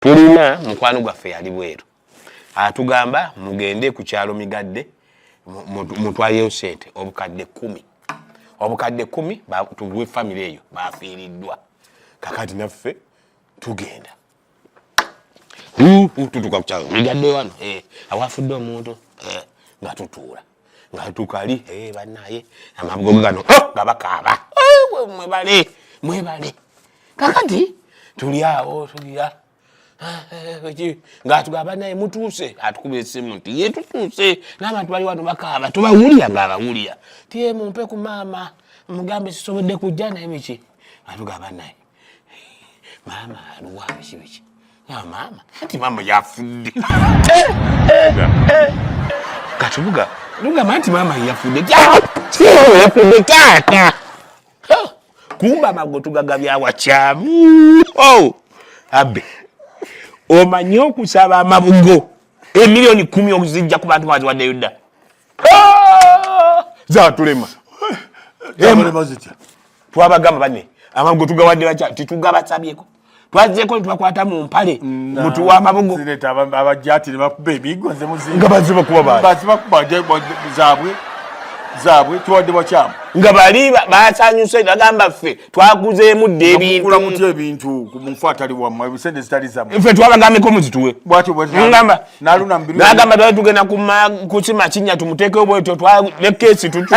tulina mukwano gwaffe yali bweru atugamba mugende ku kyalo Migadde mutwayeyo sente obukadde 10 tuwe family eyo bafiiriddwa kakati naffe tugenda tutuka ku kyalo Migadde wano awafudde omuntu nga tutuula nga tukali bannaye amabugo gano nga bakaaba mwebale kakati tuli awo tulira nga tugamba naye mutuuse atukuba essimu nti ye tutuuse n'abantu bali wano bakaaba tubawulira nga abawulira tiye mumpe ku maama mugambe sisobodde kujja naye biki atugamba naye maama aluwa biki maama ati maama yafudde katubuga lugamba nti maama yafudde yafudde taata kumba amago tugagabya wakyamu abe omanyi okusaba amabugo emiliyoni 10 okuzijja ku bantu baziwadde Yuda zatulema twabagamba bane amabugo tugawadde bacha titugabatsabyeko twazeko twakwata mu mpale mutu wa mabugo zileta abajati bakuba emigo nze muzinga nga baziba kuba bakuba zabwe tuwadde bakyamu nga bali baasanyuse bagamba ffe twakuzeemu dde ebintu kula mutye ebintu kumufuatali wa ebisende zitali zamu ffe twabagambeko muzituwe bwatyo ngamba naluna mbiru nagamba tugenda kusima kinya tumuteekeo bwetyo twalekesi tutu